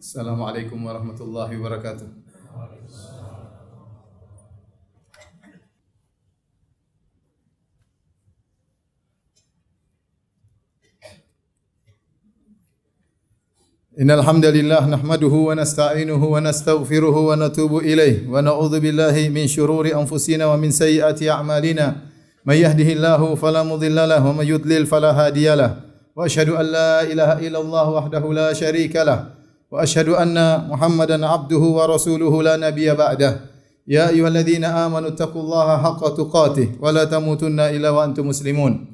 Assalamualaikum warahmatullahi wabarakatuh. Innal hamdalillah nahmaduhu wa nasta'inuhu wa nastaghfiruhu wa natubu ilayh wa na'udzu billahi min shururi anfusina wa min sayyiati a'malina. May yahdihillahu fala mudilla lahu wa may yudlil fala hadiyalah. Wa asyhadu an la ilaha illallah wahdahu la syarika lah. Wa asyhadu anna Muhammadan abduhu wa rasuluhu la nabiyya ba'dah. Ya ayyuhalladzina amanu taqullaha haqqa tuqatih wa la tamutunna illa wa antum muslimun.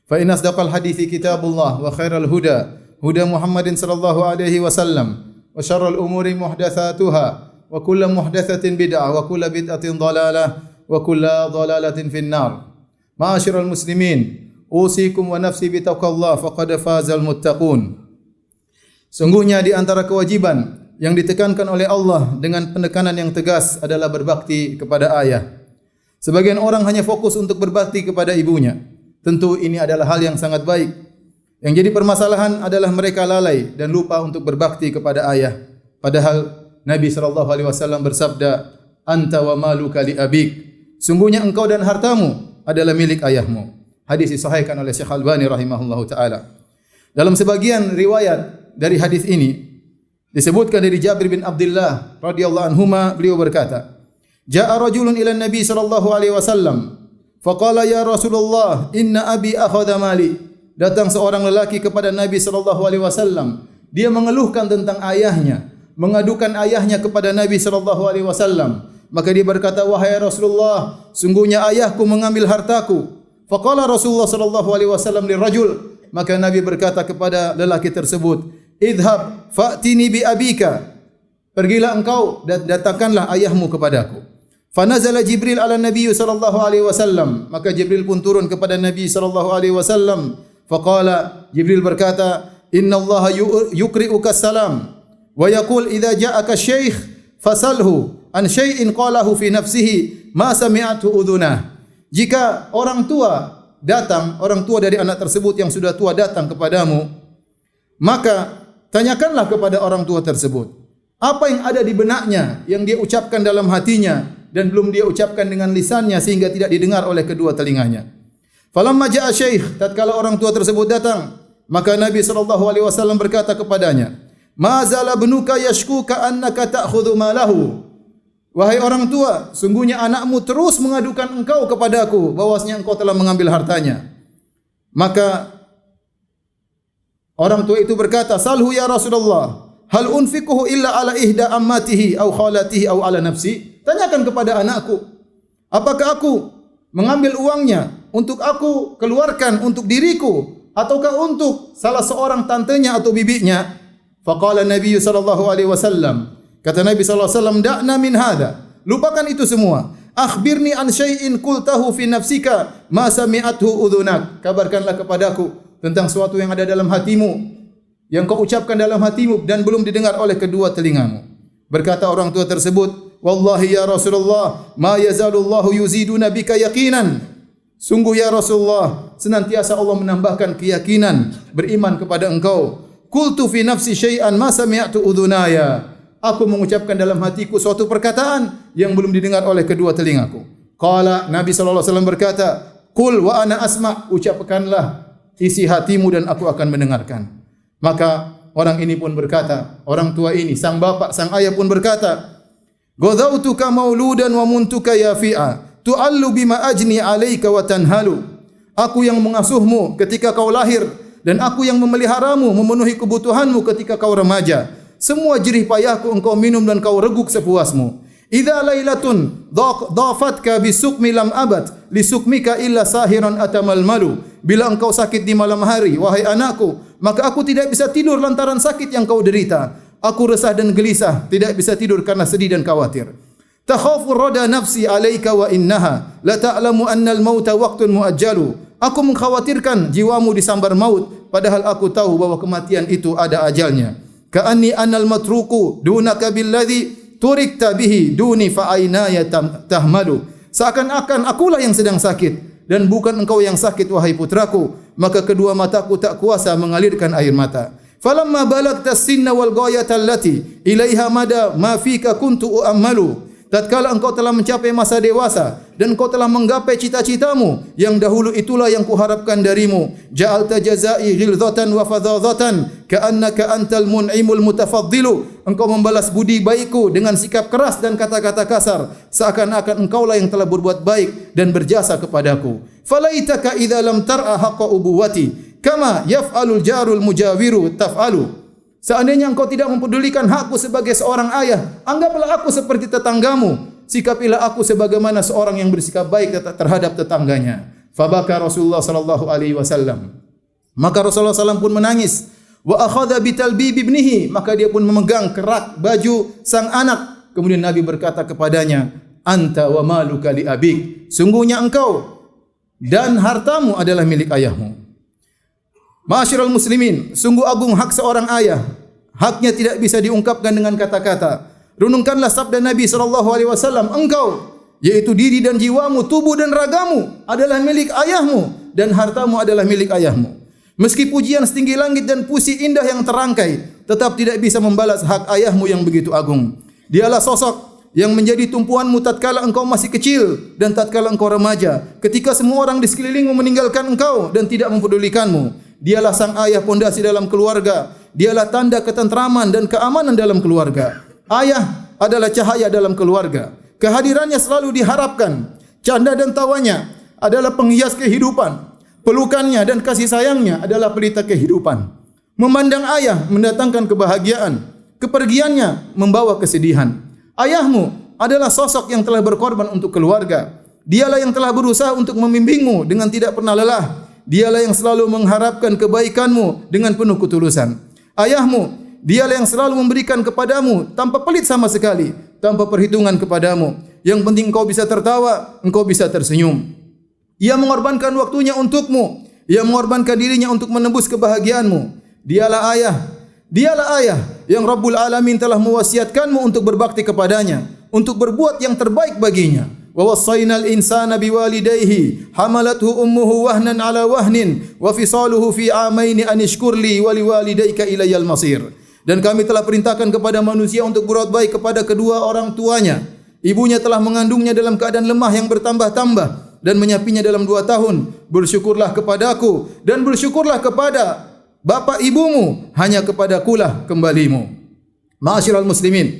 Fa inna asdaqal hadithi kitabullah wa khairal huda huda Muhammadin sallallahu alaihi wasallam wa syarrul umuri muhdatsatuha wa kullu muhdatsatin bid'ah wa kullu bid'atin dhalalah wa kullu dhalalatin finnar. Ma'asyiral muslimin, usikum wa nafsi bi taqwallah faqad fazal muttaqun. Sungguhnya di antara kewajiban yang ditekankan oleh Allah dengan penekanan yang tegas adalah berbakti kepada ayah. Sebagian orang hanya fokus untuk berbakti kepada ibunya. Tentu ini adalah hal yang sangat baik. Yang jadi permasalahan adalah mereka lalai dan lupa untuk berbakti kepada ayah. Padahal Nabi SAW bersabda, "Anta wa maluka li abik." Sungguhnya engkau dan hartamu adalah milik ayahmu. Hadis disahihkan oleh Syekh Albani rahimahullahu taala. Dalam sebagian riwayat dari hadis ini disebutkan dari Jabir bin Abdullah radhiyallahu anhuma, beliau berkata, "Ja'a rajulun ila Nabi sallallahu alaihi wasallam, faqala ya Rasulullah, inna abi akhadha mali." Datang seorang lelaki kepada Nabi sallallahu alaihi wasallam. Dia mengeluhkan tentang ayahnya, mengadukan ayahnya kepada Nabi sallallahu alaihi wasallam. Maka dia berkata, "Wahai Rasulullah, sungguhnya ayahku mengambil hartaku." Faqala Rasulullah sallallahu alaihi wasallam lirajul, maka Nabi berkata kepada lelaki tersebut, "Idhhab fa'tini bi abika." Pergilah engkau dan datangkanlah ayahmu kepadaku. Fanazala Jibril ala Nabi sallallahu alaihi wasallam, maka Jibril pun turun kepada Nabi sallallahu alaihi wasallam. Faqala, Jibril berkata, "Inna Allah yukri'uka salam wa yaqul idza ja'aka syekh fasalhu an syai'in qalahu fi nafsihi ma sami'atu udhunah." Jika orang tua dari anak tersebut yang sudah tua datang kepadamu, maka tanyakanlah kepada orang tua tersebut apa yang ada di benaknya yang dia ucapkan dalam hatinya dan belum dia ucapkan dengan lisannya sehingga tidak didengar oleh kedua telinganya. Falamma ja'a syekh, tatkala orang tua tersebut datang, maka Nabi sallallahu alaihi wasallam berkata kepadanya, "Ma zala ibnuka yashkuka annaka ta'khudhu malahu." Wahai orang tua, sungguhnya anakmu terus mengadukan engkau kepadaku bahwasanya engkau telah mengambil hartanya. Maka orang tua itu berkata, "Salhu ya Rasulullah, hal unfiquhu illa ala ihda ammatihi aw khalatihi aw ala nafsi?" Tanyakan kepada anakku, apakah aku mengambil uangnya untuk aku keluarkan untuk diriku ataukah untuk salah seorang tantenya atau bibinya? Faqala Nabi sallallahu alaihi wasallam, kata Nabi sallallahu alaihi wasallam, "Da'na min hadha." Lupakan itu semua. "Akhbirni an syai'in qultahu fi nafsika ma sami'athu udhunak." Kabarkanlah kepadaku tentang sesuatu yang ada dalam hatimu, yang kau ucapkan dalam hatimu dan belum didengar oleh kedua telingamu. Berkata orang tua tersebut, "Wallahi ya Rasulullah, ma yazalullahu yuziduna bika yaqinan." Sungguh ya Rasulullah, senantiasa Allah menambahkan keyakinan beriman kepada engkau. "Qultu fi nafsi syai'an ma sami'tu udhunaya." Aku mengucapkan dalam hatiku suatu perkataan yang belum didengar oleh kedua telingaku. Qala, Nabi sallallahu alaihi wasallam berkata, "Qul wa ana asma'." Ucapkanlah isi hatimu dan aku akan mendengarkan. Maka orang ini pun berkata, orang tua ini, sang bapak, sang ayah pun berkata, "Ghadautuka mauludan wa muntuka yafi'a, tu'allu bima ajni 'alaika wa tanhalu." Aku yang mengasuhmu ketika kau lahir dan aku yang memeliharamu, memenuhi kebutuhanmu ketika kau remaja. Semua jerih payahku engkau minum dan kau reguk sepuasmu. "Idza lailatun dhafatka bisukmi lam abad lisukmika illa sahiran atamal malu." Bila engkau sakit di malam hari, wahai anakku, maka aku tidak bisa tidur lantaran sakit yang kau derita. Aku resah dan gelisah, tidak bisa tidur karena sedih dan khawatir. "Takhafu rada nafsi 'alaika wa innaha la ta'lamu anna al-mauta waqtun muajjalu." Aku mengkhawatirkan jiwamu disambar maut, padahal aku tahu bahwa kematian itu ada ajalnya. "Ka'anni anal matruku dunaka billadhi turikta bihi duni fa aynaya tahmalu." Seakan-akan akulah yang sedang sakit dan bukan engkau yang sakit wahai putraku, maka kedua mataku tak kuasa mengalirkan air mata. Falamma balagta as-sinna wal ghayata allati ilaiha mada ma fika kuntu u'ammalu. Tatkala engkau telah mencapai masa dewasa dan engkau telah menggapai cita-citamu yang dahulu, itulah yang kuharapkan darimu. Ja'alta jazai ghilzatan wa fadhadhatan ka'annaka antal mun'imul mutafaddilu. Engkau membalas budi baikku dengan sikap keras dan kata-kata kasar, seakan-akan engkaulah yang telah berbuat baik dan berjasa kepadaku. Falaitaka idza lam tar'a haqqa ubuwati kama yaf'alul jarul mujawiru taf'alu. Seandainya engkau tidak mempedulikan hakku sebagai seorang ayah, anggaplah aku seperti tetanggamu. Sikapilah aku sebagaimana seorang yang bersikap baik terhadap tetangganya. Fabaka Rasulullah sallallahu alaihi wasallam. Maka Rasulullah sallallahu pun menangis. Wa akhadha bitalbib ibnihi, maka dia pun memegang kerak baju sang anak. Kemudian Nabi berkata kepadanya, anta wa maluka li abik. Sungguhnya engkau dan hartamu adalah milik ayahmu. Ma'asyiral muslimin, sungguh agung hak seorang ayah. Haknya tidak bisa diungkapkan dengan kata-kata. Renungkanlah sabda Nabi SAW, engkau, yaitu diri dan jiwamu, tubuh dan ragamu adalah milik ayahmu dan hartamu adalah milik ayahmu. Meski pujian setinggi langit dan puisi indah yang terangkai, tetap tidak bisa membalas hak ayahmu yang begitu agung. Dialah sosok yang menjadi tumpuanmu tatkala engkau masih kecil dan tatkala engkau remaja, ketika semua orang di sekelilingmu meninggalkan engkau dan tidak mempedulikanmu. Dialah sang ayah, pondasi dalam keluarga. Dialah tanda ketentraman dan keamanan dalam keluarga. Ayah adalah cahaya dalam keluarga. Kehadirannya selalu diharapkan. Canda dan tawanya adalah penghias kehidupan. Pelukannya dan kasih sayangnya adalah pelita kehidupan. Memandang ayah mendatangkan kebahagiaan. Kepergiannya membawa kesedihan. Ayahmu adalah sosok yang telah berkorban untuk keluarga. Dialah yang telah berusaha untuk membimbingmu dengan tidak pernah lelah. Dialah yang selalu mengharapkan kebaikanmu dengan penuh ketulusan. Ayahmu, dialah yang selalu memberikan kepadamu tanpa pelit sama sekali, tanpa perhitungan kepadamu. Yang penting engkau bisa tertawa, engkau bisa tersenyum. Ia mengorbankan waktunya untukmu. Ia mengorbankan dirinya untuk menembus kebahagiaanmu. Dialah ayah yang Rabbul Alamin telah mewasiatkanmu untuk berbakti kepadanya, untuk berbuat yang terbaik baginya. Wa wassaynal insana biwalidayhi hamalathu ummuhu wahnan ala wahnin wa fisaluhu fi amaini an ishkur li wa liwalidayka ilayyal masir. Dan kami telah perintahkan kepada manusia untuk berbuat baik kepada kedua orang tuanya. Ibunya telah mengandungnya dalam keadaan lemah yang bertambah-tambah dan menyapinya dalam 2 tahun. Bersyukurlah kepadaku dan bersyukurlah kepada bapa ibumu, hanya kepadakulah kembalimu. Ma'asyiral muslimin,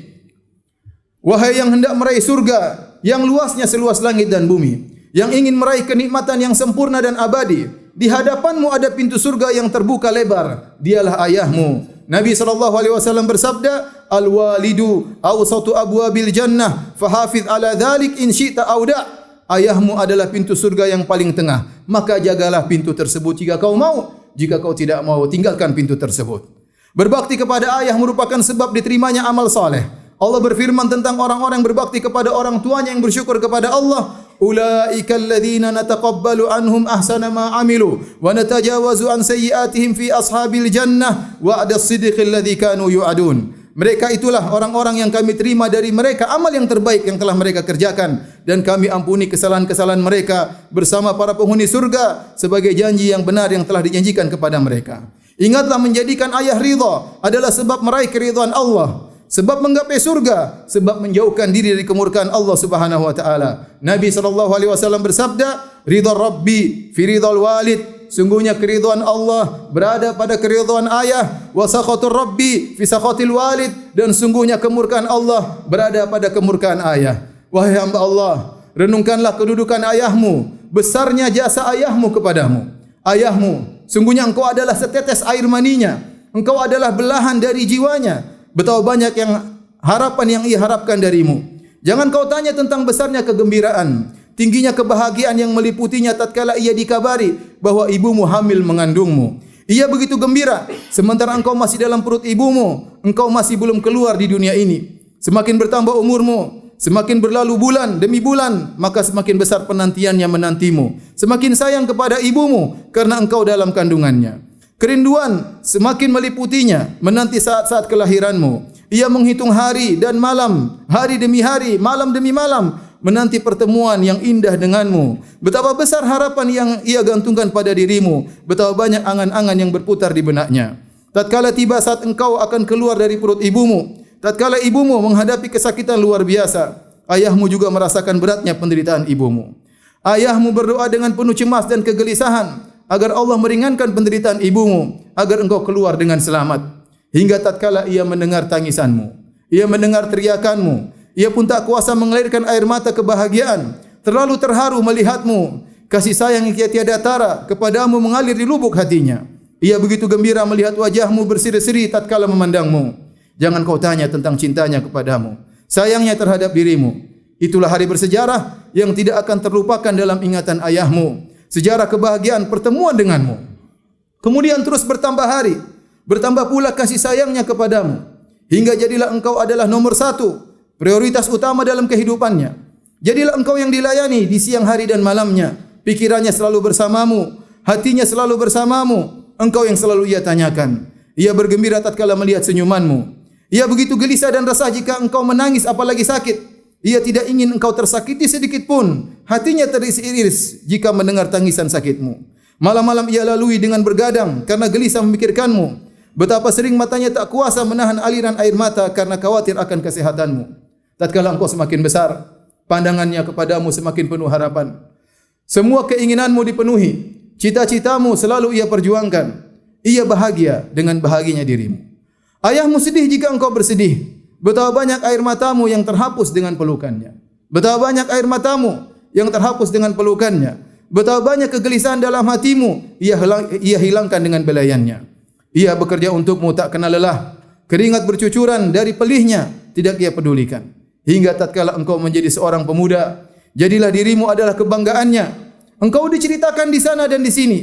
wahai yang hendak meraih surga yang luasnya seluas langit dan bumi, yang ingin meraih kenikmatan yang sempurna dan abadi, di hadapanmu ada pintu surga yang terbuka lebar, dialah ayahmu. Nabi SAW bersabda, al-walidu awsatu abwabil jannah fahafiz ala dhalik in syi'ta auda. Ayahmu adalah pintu surga yang paling tengah, maka jagalah pintu tersebut jika kau mau. Jika kau tidak mau, tinggalkan pintu tersebut. Berbakti kepada ayah merupakan sebab diterimanya amal saleh. Allah berfirman tentang orang-orang yang berbakti kepada orang tuanya yang bersyukur kepada Allah, ulaika alladzina nataqabbalu anhum ahsana ma amilu wa natajawazu an sayyi'atihim fi ashabil jannah wa'das sidqil ladzi kanu yu'adun. Mereka itulah orang-orang yang kami terima dari mereka amal yang terbaik yang telah mereka kerjakan, dan kami ampuni kesalahan-kesalahan mereka bersama para penghuni surga sebagai janji yang benar yang telah dijanjikan kepada mereka. Ingatlah, menjadikan ayah ridha adalah sebab meraih keridhaan Allah, sebab menggapai surga, sebab menjauhkan diri dari kemurkaan Allah Subhanahu wa taala. Nabi SAW bersabda, ridha Rabbi fi ridhal walid. Sungguhnya keridhaan Allah berada pada keridhaan ayah, wa sakhatur Rabbi fi sakhatil walid, dan sungguhnya kemurkaan Allah berada pada kemurkaan ayah. Wahai hamba Allah, renungkanlah kedudukan ayahmu, besarnya jasa ayahmu kepadamu. Ayahmu, sungguhnya engkau adalah setetes air maninya, engkau adalah belahan dari jiwanya. Betapa banyak yang harapan yang ia harapkan darimu. Jangan kau tanya tentang besarnya kegembiraan, tingginya kebahagiaan yang meliputinya tatkala ia dikabari bahwa ibumu hamil mengandungmu. Ia begitu gembira, sementara engkau masih dalam perut ibumu, engkau masih belum keluar di dunia ini. Semakin bertambah umurmu, semakin berlalu bulan demi bulan, maka semakin besar penantiannya menantimu. Semakin sayang kepada ibumu karena engkau dalam kandungannya. Kerinduan semakin meliputinya menanti saat-saat kelahiranmu. Ia menghitung hari dan malam, hari demi hari, malam demi malam, menanti pertemuan yang indah denganmu. Betapa besar harapan yang ia gantungkan pada dirimu, betapa banyak angan-angan yang berputar di benaknya. tatkala tiba saat engkau akan keluar dari perut ibumu, tatkala ibumu menghadapi kesakitan luar biasa, ayahmu juga merasakan beratnya penderitaan ibumu. Ayahmu berdoa dengan penuh cemas dan kegelisahan agar Allah meringankan penderitaan ibumu, agar engkau keluar dengan selamat. Hingga tatkala ia mendengar tangisanmu, ia mendengar teriakanmu, ia pun tak kuasa mengalirkan air mata kebahagiaan, terlalu terharu melihatmu. Kasih sayang yang tiada tara kepadamu mengalir di lubuk hatinya. Ia begitu gembira melihat wajahmu berseri-seri tatkala memandangmu. Jangan kau tanya tentang cintanya kepadamu, sayangnya terhadap dirimu. Itulah hari bersejarah yang tidak akan terlupakan dalam ingatan ayahmu. Sejarah kebahagiaan pertemuan denganmu. Kemudian terus bertambah hari, bertambah pula kasih sayangnya kepadamu, hingga jadilah engkau adalah nomor satu, prioritas utama dalam kehidupannya. Jadilah engkau yang dilayani di siang hari dan malamnya. Pikirannya selalu bersamamu, hatinya selalu bersamamu. Engkau yang selalu ia tanyakan. Ia bergembira tatkala melihat senyumanmu. Ia begitu gelisah dan resah jika engkau menangis apalagi sakit. Ia tidak ingin engkau tersakiti sedikit pun. Hatinya teriris-iris jika mendengar tangisan sakitmu. Malam-malam ia lalui dengan bergadang karena gelisah memikirkanmu. Betapa sering matanya tak kuasa menahan aliran air mata karena khawatir akan kesehatanmu. Tatkala engkau semakin besar, pandangannya kepadamu semakin penuh harapan. Semua keinginanmu dipenuhi, cita-citamu selalu ia perjuangkan. Ia bahagia dengan bahagianya dirimu. Ayahmu sedih jika engkau bersedih. Betapa banyak air matamu yang terhapus dengan pelukannya. Betapa banyak air matamu yang terhapus dengan pelukannya. Betapa banyak kegelisahan dalam hatimu ia hilangkan dengan belayannya. Ia bekerja untukmu tak kenal lelah. Keringat bercucuran dari pelihnya tidak ia pedulikan. Hingga tatkala engkau menjadi seorang pemuda, jadilah dirimu adalah kebanggaannya. Engkau diceritakan di sana dan di sini.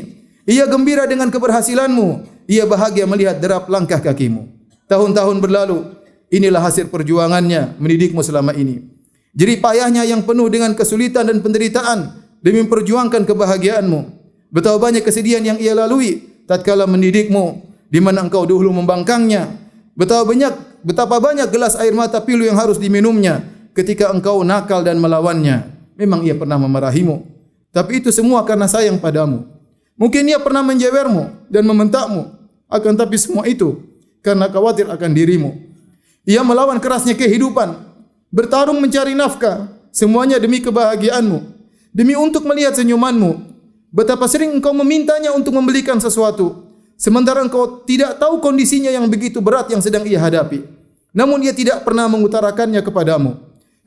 Ia gembira dengan keberhasilanmu. Ia bahagia melihat derap langkah kakimu. Tahun-tahun berlalu, inilah hasil perjuangannya mendidikmu selama ini. Jerih payahnya yang penuh dengan kesulitan dan penderitaan demi memperjuangkan kebahagiaanmu. Betapa banyak kesedihan yang ia lalui tatkala mendidikmu, di mana engkau dahulu membangkangnya. Betapa banyak gelas air mata pilu yang harus diminumnya ketika engkau nakal dan melawannya. Memang ia pernah memarahimu, tapi itu semua karena sayang padamu. Mungkin ia pernah menjewermu dan membentakmu, akan tapi semua itu karena khawatir akan dirimu. Ia melawan kerasnya kehidupan, bertarung mencari nafkah, semuanya demi kebahagiaanmu, demi untuk melihat senyumanmu. Betapa sering engkau memintanya untuk membelikan sesuatu, sementara engkau tidak tahu kondisinya yang begitu berat yang sedang ia hadapi. Namun ia tidak pernah mengutarakannya kepadamu.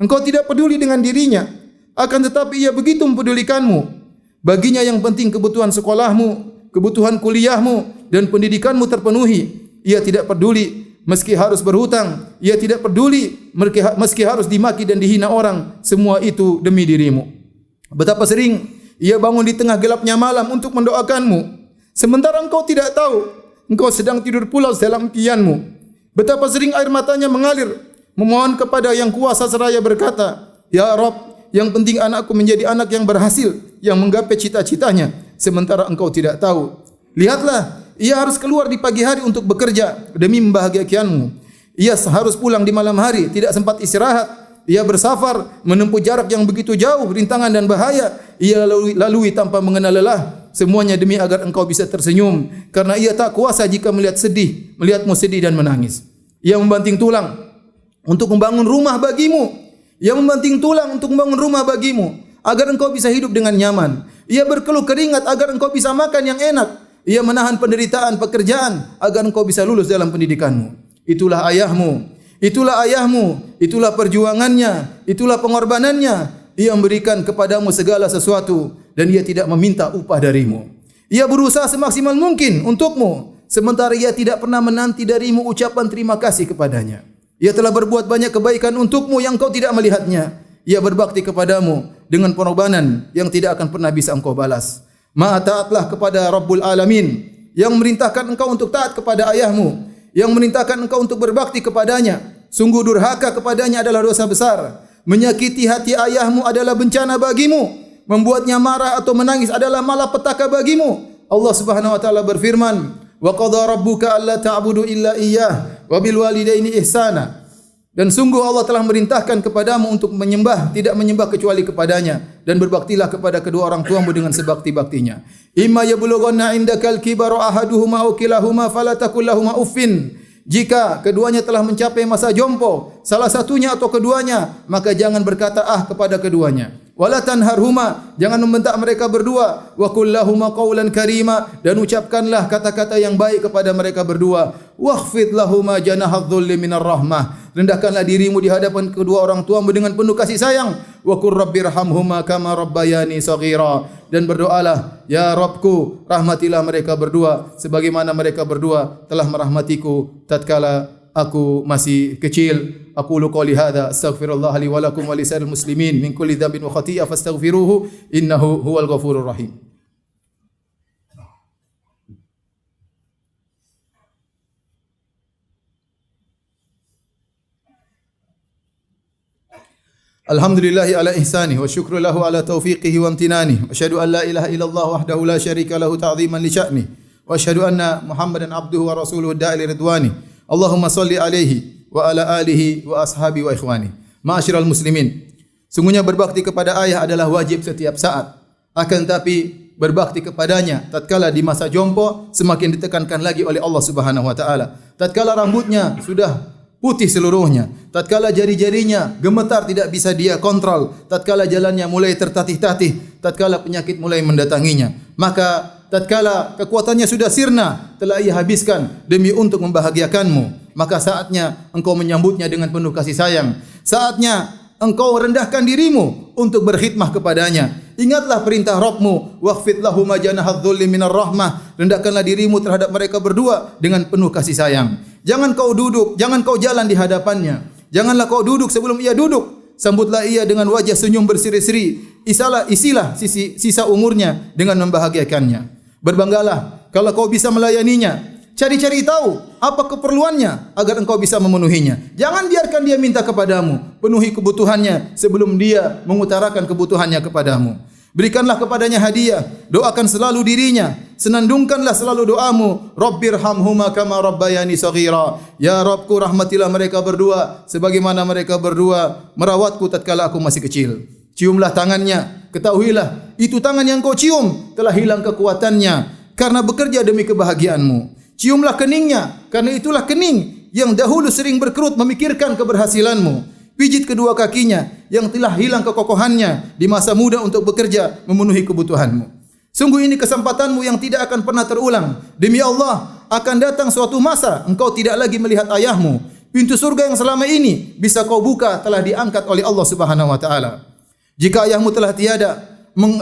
Engkau tidak peduli dengan dirinya, akan tetapi ia begitu mempedulikanmu. Baginya yang penting kebutuhan sekolahmu, kebutuhan kuliahmu dan pendidikanmu terpenuhi. Ia tidak peduli meski harus berhutang. Ia tidak peduli meski harus dimaki dan dihina orang. Semua itu demi dirimu. Betapa sering ia bangun di tengah gelapnya malam untuk mendoakanmu, sementara engkau tidak tahu engkau sedang tidur pulas dalam impianmu. Betapa sering air matanya mengalir memohon kepada yang kuasa seraya berkata, "Ya Rabb, yang penting anakku menjadi anak yang berhasil, yang menggapai cita-citanya." Sementara engkau tidak tahu. Lihatlah, ia harus keluar di pagi hari untuk bekerja demi membahagiakanmu. Ia harus pulang di malam hari, tidak sempat istirahat. Ia bersafar, menempuh jarak yang begitu jauh, rintangan dan bahaya. Ia lalui tanpa mengenal lelah. Semuanya demi agar engkau bisa tersenyum, karena ia tak kuasa jika melihatmu sedih dan menangis. Ia membanting tulang untuk membangun rumah bagimu. Ia membanting tulang untuk membangun rumah bagimu, agar engkau bisa hidup dengan nyaman. Ia berkeluh keringat agar engkau bisa makan yang enak. Ia menahan penderitaan pekerjaan agar engkau bisa lulus dalam pendidikanmu. Itulah ayahmu, itulah perjuangannya, itulah pengorbanannya. Ia memberikan kepadamu segala sesuatu dan ia tidak meminta upah darimu. Ia berusaha semaksimal mungkin untukmu, sementara ia tidak pernah menanti darimu ucapan terima kasih kepadanya. Ia telah berbuat banyak kebaikan untukmu yang kau tidak melihatnya. Ia berbakti kepadamu dengan pengorbanan yang tidak akan pernah bisa engkau balas. Maha taatlah kepada Rabbul Alamin yang memerintahkan engkau untuk taat kepada ayahmu, yang memerintahkan engkau untuk berbakti kepadanya. Sungguh durhaka kepadanya adalah dosa besar. Menyakiti hati ayahmu adalah bencana bagimu. Membuatnya marah atau menangis adalah malapetaka bagimu. Allah Subhanahu wa taala berfirman, "Wa qadha rabbuka alla ta'budu illa iyyah wa bil walidaini ihsana." Dan sungguh Allah telah merintahkan kepadamu untuk menyembah, tidak menyembah kecuali kepadanya, dan berbaktilah kepada kedua orang tuamu dengan sebakti-baktinya. Imma yablughanna indakal kibaru ahaduhuma aw kilahuma fala taqul lahumu uffin. Jika keduanya telah mencapai masa jompo, salah satunya atau keduanya, maka jangan berkata kepada keduanya. Wala tanharhuma, jangan membentak mereka berdua. Wa qul lahuma qawlan karima, dan ucapkanlah kata-kata yang baik kepada mereka berdua. Wakhfid lahuma janahadh-dhulli minar rahmah, rendahkanlah dirimu di hadapan kedua orang tuamu dengan penuh kasih sayang. Wa qur rabbirhamhuma kama rabbayani shaghira, dan berdoalah, ya Rabbku, rahmatilah mereka berdua sebagaimana mereka berdua telah merahmatiku tatkala aku masih kecil. Aqulu qouli hadza astaghfirullah li wa lakum wa lisa'il muslimin min kulli dhanbin wa khati'ah fastaghfiruhu innahu huwal ghafurur rahim. Alhamdulillahi ala ihsanih wa syukru lahu ala taufiqihi wa amtinanih. Wa asyhadu an la ilaha illallah wahdahu la syarika lahu ta'ziman li sya'nih. Wa asyhadu anna Muhammadan abduhu wa rasuluhu da'i li ridwani. Allahumma salli alaihi wa ala alihi wa ashabi wa ikhwani. Ma'asyiral muslimin, sungguhnya berbakti kepada ayah adalah wajib setiap saat. Akan tapi berbakti kepadanya tatkala di masa jompo semakin ditekankan lagi oleh Allah Subhanahu wa taala. Tatkala rambutnya sudah putih seluruhnya, tatkala jari-jarinya gemetar tidak bisa dia kontrol, tatkala jalannya mulai tertatih-tatih, tatkala penyakit mulai mendatanginya, maka tatkala kekuatannya sudah sirna telah ia habiskan demi untuk membahagiakanmu, maka saatnya engkau menyambutnya dengan penuh kasih sayang. Saatnya engkau rendahkan dirimu untuk berkhidmah kepadanya. Ingatlah perintah Rabbmu, wakhfid lahum janahadh-dhulli minar rahmah, rendahkanlah dirimu terhadap mereka berdua dengan penuh kasih sayang. Jangan kau duduk, jangan kau jalan di hadapannya. Janganlah kau duduk sebelum ia duduk. Sambutlah ia dengan wajah senyum berseri-seri. Isilah sisa umurnya dengan membahagiakannya. Berbanggalah kalau kau bisa melayaninya. Cari-cari tahu apa keperluannya agar engkau bisa memenuhinya. Jangan biarkan dia minta kepadamu. Penuhi kebutuhannya sebelum dia mengutarakan kebutuhannya kepadamu. Berikanlah kepadanya hadiah. Doakan selalu dirinya. Senandungkanlah selalu doamu. Rabbirhamhuma kama rabbayani shaghira. Ya Rabbku, rahmatilah mereka berdua sebagaimana mereka berdua merawatku tatkala aku masih kecil. Ciumlah tangannya. Ketahuilah, itu tangan yang kau cium telah hilang kekuatannya karena bekerja demi kebahagiaanmu. Ciumlah keningnya, karena itulah kening yang dahulu sering berkerut memikirkan keberhasilanmu. Pijit kedua kakinya yang telah hilang kekokohannya di masa muda untuk bekerja memenuhi kebutuhanmu. Sungguh ini kesempatanmu yang tidak akan pernah terulang. Demi Allah, akan datang suatu masa engkau tidak lagi melihat ayahmu. Pintu surga yang selama ini bisa kau buka telah diangkat oleh Allah Subhanahu wa taala. Jika ayahmu telah tiada,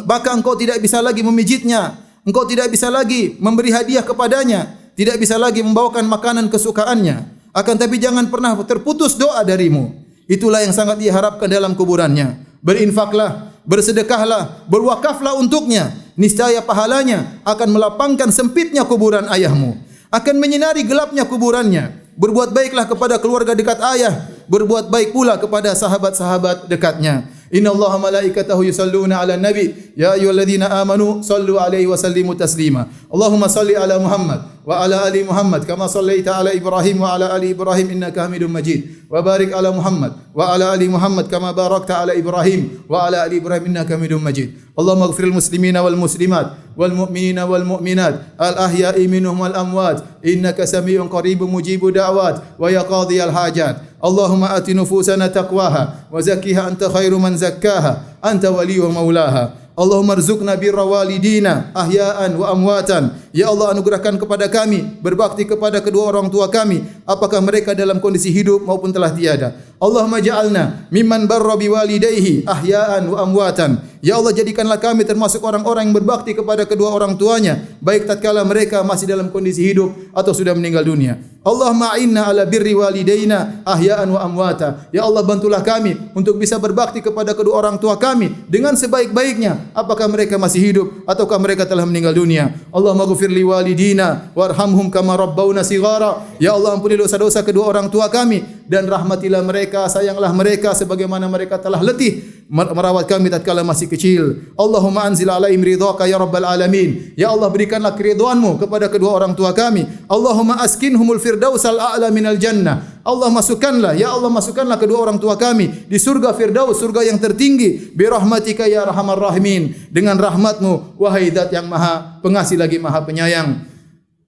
maka engkau tidak bisa lagi memijitnya, engkau tidak bisa lagi memberi hadiah kepadanya, tidak bisa lagi membawakan makanan kesukaannya. Akan tapi jangan pernah terputus doa darimu. Itulah yang sangat diharapkan dalam kuburannya. Berinfaklah, bersedekahlah, berwakaflah untuknya. Niscaya pahalanya akan melapangkan sempitnya kuburan ayahmu, akan menyinari gelapnya kuburannya. Berbuat baiklah kepada keluarga dekat ayah, berbuat baik pula kepada sahabat-sahabat dekatnya. Innallaha malaikatahu yusalluna 'alan nabi ya ayyuhalladzina amanu sallu 'alaihi wa sallimu taslima. Allahumma salli 'ala Muhammad wa 'ala ali Muhammad kama sallaita 'ala Ibrahim wa 'ala ali Ibrahim innaka Hamidum Majid. Wa barik 'ala Muhammad wa 'ala ali Muhammad kama barakta 'ala Ibrahim wa 'ala ali Ibrahim innaka Hamidum Majid. Allahumma ighfiril muslimina wal muslimat wal mu'minina wal mu'minat al ahya'i minhum wal amwat innaka samii'un qaribun mujibud da'wat wa ya qadhiyal hajat. Allahumma ati nufusana taqwaha wa zakkiha anta khairu man zakkaha anta waliyyu wa maulaha. Allahumma rzuqna birra walidina ahya'an wa amwatan. Ya Allah, anugerahkan kepada kami berbakti kepada kedua orang tua kami apakah mereka dalam kondisi hidup maupun telah tiada. Allahumma ja'alna mimman barra biwalidayhi ahya'an wa amwatan. Ya Allah, jadikanlah kami termasuk orang-orang yang berbakti kepada kedua orang tuanya baik tatkala mereka masih dalam kondisi hidup atau sudah meninggal dunia. Allahumma a'inna ala birri walidayna ahya'an wa amwata. Ya Allah, bantulah kami untuk bisa berbakti kepada kedua orang tua kami dengan sebaik-baiknya apakah mereka masih hidup ataukah mereka telah meninggal dunia. Allahumma ghfir li walidina warhamhum kama rabbawna shighara. Ya Allah, ampuni dosa-dosa kedua orang tua kami dan rahmatilah mereka, sayanglah mereka sebagaimana mereka telah letih merawat kami tatkala masih kecil. Allahumma anzil alaihim ridhaka ya rabbal alamin. Ya Allah, berikanlah keridhaan-Mu kepada kedua orang tua kami. Allahumma askinhumul firdausal a'la minal jannah. Allah masukkanlah, ya Allah masukkanlah kedua orang tua kami di surga Firdaus, surga yang tertinggi. Bi rahmatika ya arhamar rahimin. Dengan rahmat-Mu wahai Zat yang Maha Pengasih lagi Maha Penyayang.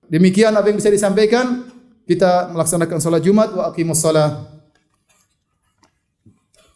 Demikian apa yang bisa disampaikan. Kita melaksanakan salat Jumat. Wa aqimus shalah.